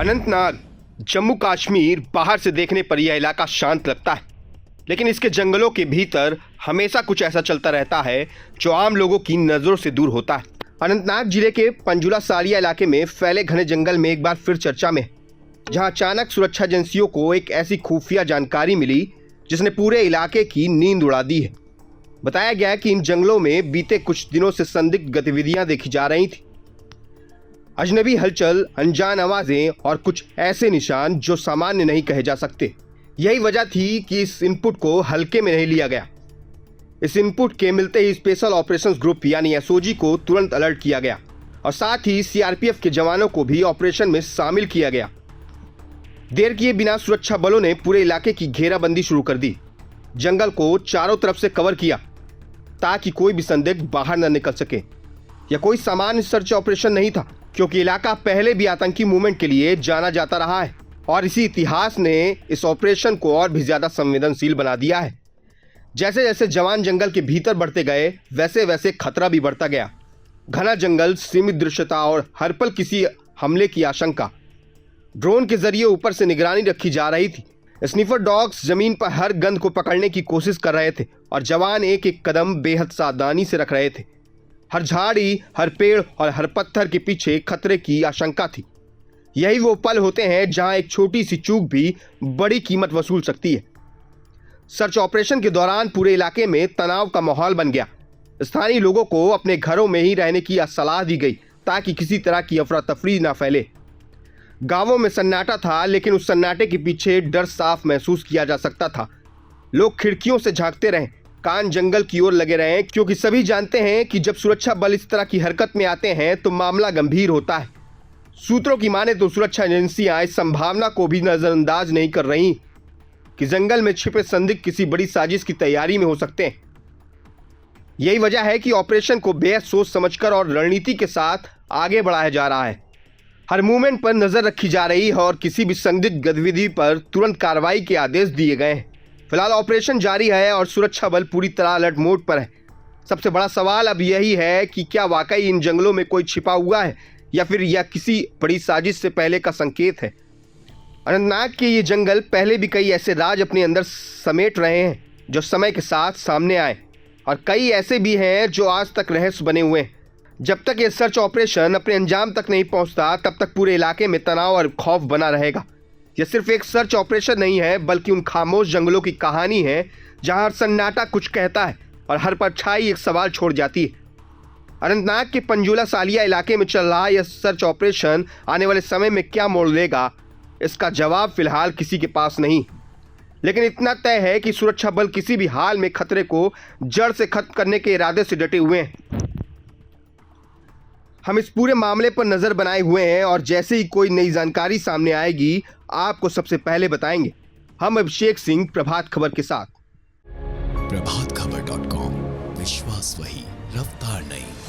अनंतनाग, जम्मू कश्मीर बाहर से देखने पर यह इलाका शांत लगता है, लेकिन इसके जंगलों के भीतर हमेशा कुछ ऐसा चलता रहता है जो आम लोगों की नजरों से दूर होता है। अनंतनाग जिले के पंजुला सालिया इलाके में फैले घने जंगल में एक बार फिर चर्चा में, जहां अचानक सुरक्षा एजेंसियों को एक ऐसी खुफिया जानकारी मिली जिसने पूरे इलाके की नींद उड़ा दी है। बताया गया कि इन जंगलों में बीते कुछ दिनों से संदिग्ध गतिविधियां देखी जा रही थी। अजनबी हलचल, अनजान आवाजें और कुछ ऐसे निशान जो सामान्य नहीं कहे जा सकते। यही वजह थी कि इस इनपुट को हल्के में नहीं लिया गया। इस इनपुट के मिलते ही स्पेशल ऑपरेशंस ग्रुप यानी एसओजी को तुरंत अलर्ट किया गया और साथ ही सीआरपीएफ के जवानों को भी ऑपरेशन में शामिल किया गया। देर किए बिना सुरक्षा बलों ने पूरे इलाके की घेराबंदी शुरू कर दी। जंगल को चारों तरफ से कवर किया ताकि कोई भी संदिग्ध बाहर न निकल सके। यह कोई सामान्य सर्च ऑपरेशन नहीं था, क्योंकि इलाका पहले भी आतंकी मूवमेंट के लिए जाना जाता रहा है और इसी इतिहास ने इस ऑपरेशन को और भी ज्यादा संवेदनशील बना दिया है। जैसे जैसे जवान जंगल के भीतर बढ़ते गए, वैसे वैसे खतरा भी बढ़ता गया। घना जंगल, सीमित दृश्यता और हर पल किसी हमले की आशंका। ड्रोन के जरिए ऊपर से निगरानी रखी जा रही थी। स्नीफर डॉग्स जमीन पर हर गंध को पकड़ने की कोशिश कर रहे थे और जवान एक एक कदम बेहद सावधानी से रख रहे थे। हर झाड़ी, हर पेड़ और हर पत्थर के पीछे खतरे की आशंका थी। यही वो पल होते हैं जहां एक छोटी सी चूक भी बड़ी कीमत वसूल सकती है। सर्च ऑपरेशन के दौरान पूरे इलाके में तनाव का माहौल बन गया। स्थानीय लोगों को अपने घरों में ही रहने की सलाह दी गई ताकि किसी तरह की अफरा तफरी ना फैले। गांवों में सन्नाटा था, लेकिन उस सन्नाटे के पीछे डर साफ महसूस किया जा सकता था। लोग खिड़कियों से झांकते रहे, कान जंगल की ओर लगे रहे, क्योंकि सभी जानते हैं कि जब सुरक्षा बल इस तरह की हरकत में आते हैं तो मामला गंभीर होता है। सूत्रों की माने तो सुरक्षा एजेंसियां इस संभावना को भी नजरअंदाज नहीं कर रही कि जंगल में छिपे संदिग्ध किसी बड़ी साजिश की तैयारी में हो सकते हैं। यही वजह है कि ऑपरेशन को बेहद सोच समझकर और रणनीति के साथ आगे बढ़ाया जा रहा है। हर मूवमेंट पर नजर रखी जा रही है और किसी भी संदिग्ध गतिविधि पर तुरंत कार्रवाई के आदेश दिए गए हैं। फिलहाल ऑपरेशन जारी है और सुरक्षा बल पूरी तरह अलर्ट मोड पर है। सबसे बड़ा सवाल अब यही है कि क्या वाकई इन जंगलों में कोई छिपा हुआ है या फिर यह किसी बड़ी साजिश से पहले का संकेत है। अनंतनाग के ये जंगल पहले भी कई ऐसे राज अपने अंदर समेट रहे हैं जो समय के साथ सामने आए, और कई ऐसे भी हैं जो आज तक रहस्य बने हुए हैं। जब तक ये सर्च ऑपरेशन अपने अंजाम तक नहीं पहुंचता, तब तक पूरे इलाके में तनाव और खौफ बना रहेगा। यह सिर्फ एक सर्च ऑपरेशन नहीं है, बल्कि उन खामोश जंगलों की कहानी है जहां हर सन्नाटा कुछ कहता है और हर परछाई एक सवाल छोड़ जाती है। अनंतनाग के पंजुला सालिया इलाके में चल रहा यह सर्च ऑपरेशन आने वाले समय में क्या मोड़ लेगा, इसका जवाब फिलहाल किसी के पास नहीं। लेकिन इतना तय है कि सुरक्षा बल किसी भी हाल में खतरे को जड़ से खत्म करने के इरादे से डटे हुए हैं। हम इस पूरे मामले पर नजर बनाए हुए हैं और जैसे ही कोई नई जानकारी सामने आएगी आपको सबसे पहले बताएंगे। हम अभिषेक सिंह, प्रभात खबर के साथ। प्रभातखबर.com, विश्वास वही, रफ्तार नहीं।